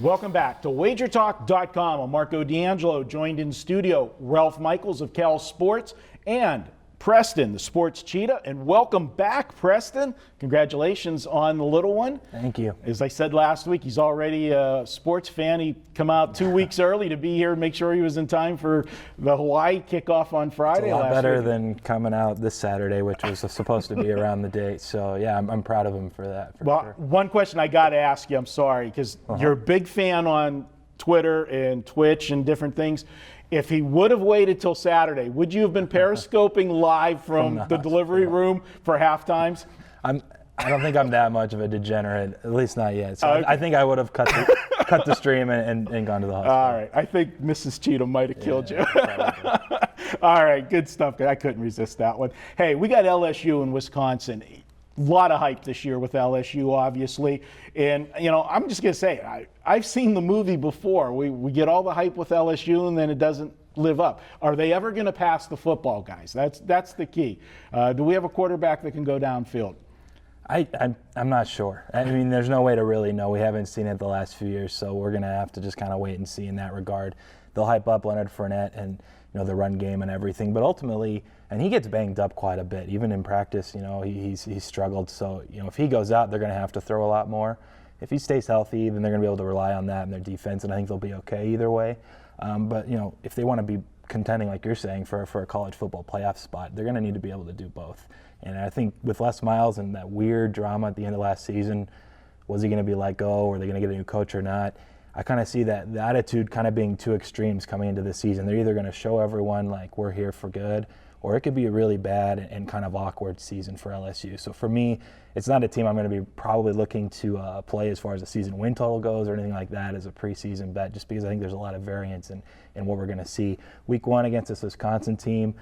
Welcome back to WagerTalk.com. I'm Marco D'Angelo, joined in studio Ralph Michaels of Cal Sports and Preston, the Sports Cheetah. And welcome back, Preston. Congratulations on the little one. Thank you. As I said last week, he's already a sports fan. He come out 2 weeks early to be here and make sure he was in time for the Hawaii kickoff on Friday. It's a lot last better week. Than coming out this Saturday, which was supposed to be around the date. So, yeah, I'm proud of him for that. Sure. One question I got to ask you, I'm sorry, because you're a big fan on Twitter and Twitch and different things. If he would have waited till Saturday, would you have been periscoping live from the delivery room for half times? I don't think I'm that much of a degenerate, at least not yet. So I think I would have cut the stream and gone to the hospital. All right. I think Mrs. Cheetah might have killed you. All right. Good stuff. I couldn't resist that one. Hey, we got LSU in Wisconsin. A lot of hype this year with LSU, obviously. And, I'm just going to say, I've seen the movie before. We get all the hype with LSU, and then it doesn't live up. Are they ever going to pass the football guys? That's the key. Do we have a quarterback that can go downfield? I'm not sure. I mean, there's no way to really know. We haven't seen it the last few years, so we're going to have to just kind of wait and see in that regard. They'll hype up Leonard Fournette and the run game and everything, but ultimately, and he gets banged up quite a bit. Even in practice, he's struggled. So, if he goes out, they're going to have to throw a lot more. If he stays healthy, then they're going to be able to rely on that in their defense, and I think they'll be okay either way. But, if they want to be contending, like you're saying, for a college football playoff spot, they're going to need to be able to do both. And I think with Les Miles and that weird drama at the end of last season, was he going to be let go, or are they going to get a new coach or not? I kind of see that the attitude kind of being two extremes coming into the season. They're either going to show everyone like we're here for good, or it could be a really bad and kind of awkward season for LSU. So for me, it's not a team I'm going to be probably looking to play as far as the season win total goes or anything like that as a preseason bet, just because I think there's a lot of variance in what we're going to see. Week 1 against this Wisconsin team,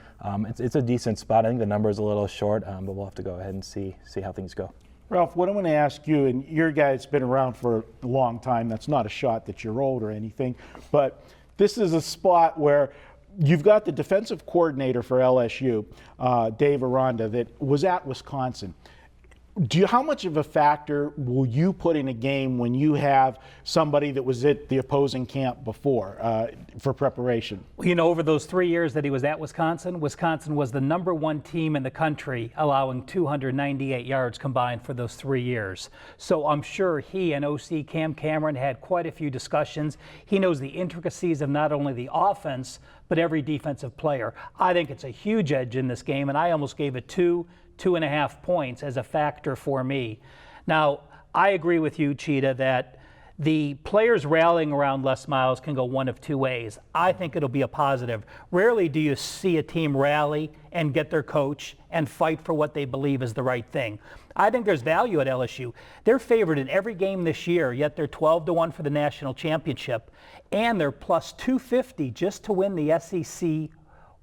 it's a decent spot. I think the number's a little short, but we'll have to go ahead and see how things go. Ralph, what I'm going to ask you, and your guy's been around for a long time. That's not a shot that you're old or anything, but this is a spot where you've got the defensive coordinator for LSU, Dave Aranda, that was at Wisconsin. How much of a factor will you put in a game when you have somebody that was at the opposing camp before for preparation? Over those 3 years that he was at Wisconsin was the number 1 team in the country, allowing 298 yards combined for those 3 years. So I'm sure he and OC Cam Cameron had quite a few discussions. He knows the intricacies of not only the offense, but every defensive player. I think it's a huge edge in this game, and I almost gave it 2.5 points as a factor for me. Now, I agree with you, Cheetah, that the players rallying around Les Miles can go one of two ways. I think it'll be a positive. Rarely do you see a team rally and get their coach and fight for what they believe is the right thing. I think there's value at LSU. They're favored in every game this year, yet they're 12-1 for the national championship, and they're plus 250 just to win the SEC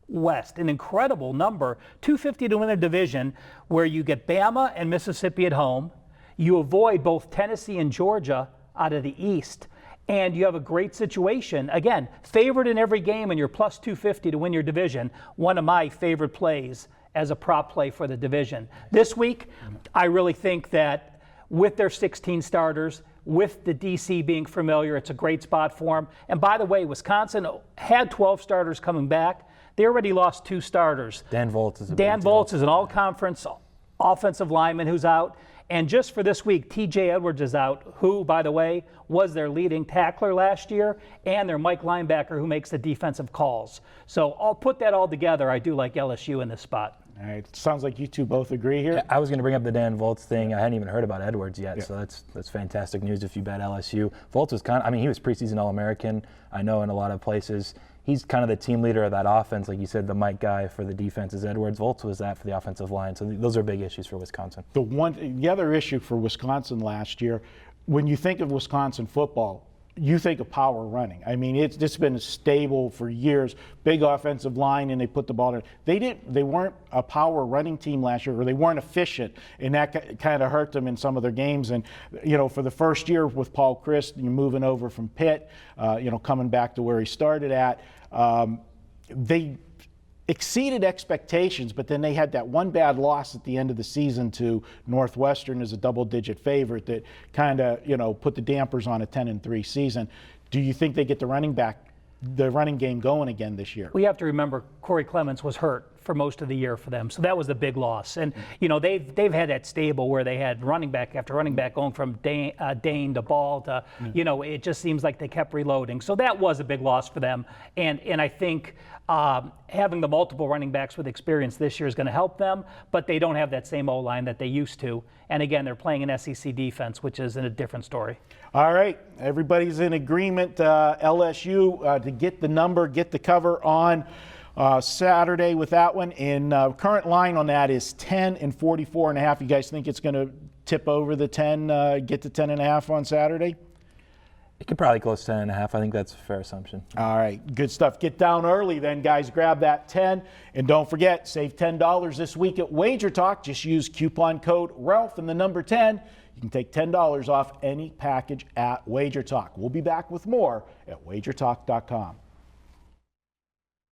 West, an incredible number, 250 to win a division where you get Bama and Mississippi at home, you avoid both Tennessee and Georgia out of the East, and you have a great situation. Again, favored in every game, and you're plus 250 to win your division. One of my favorite plays as a prop play for the division. This week, I really think that with their 16 starters, with the DC being familiar, it's a great spot for them. And by the way, Wisconsin had 12 starters coming back. They already lost 2 starters. Dan Volz is an all-conference offensive lineman who's out. And just for this week, TJ Edwards is out, who, by the way, was their leading tackler last year, and their Mike linebacker who makes the defensive calls. So I'll put that all together. I do like LSU in this spot. All right. Sounds like you two both agree here. I was going to bring up the Dan Volz thing. I hadn't even heard about Edwards yet, so that's fantastic news if you bet LSU. Volz was he was preseason All-American, I know, in a lot of places. He's kind of the team leader of that offense. Like you said, the Mike guy for the defense is Edwards. Volz was that for the offensive line. So those are big issues for Wisconsin. The other issue for Wisconsin last year, when you think of Wisconsin football, you think of power running. I mean, it's just been stable for years. Big offensive line, and they put the ball in. They weren't a power running team last year, or they weren't efficient, and that kind of hurt them in some of their games. And for the first year with Paul Chryst, you're moving over from Pitt, coming back to where he started at. They exceeded expectations, but then they had that one bad loss at the end of the season to Northwestern as a double-digit favorite that kind of, put the dampers on a 10-3 season. Do you think they get the running game going again this year? We have to remember Corey Clements was hurt for most of the year for them, so that was the big loss. And they've had that stable where they had running back after running back going from Dane to Ball to it just seems like they kept reloading. So that was a big loss for them. And I think having the multiple running backs with experience this year is going to help them, but they don't have that same O-line that they used to. And again, they're playing an SEC defense, which is a different story. All right, everybody's in agreement. LSU to get the number, get the cover on Saturday with that one. And current line on that is 10 and 44.5. You guys think it's going to tip over the 10, get to 10.5 on Saturday? It could probably close 10.5. I think that's a fair assumption. All right, good stuff. Get down early then, guys. Grab that 10. And don't forget, save $10 this week at WagerTalk. Just use coupon code RALPH and the number 10. You can take $10 off any package at WagerTalk. We'll be back with more at WagerTalk.com.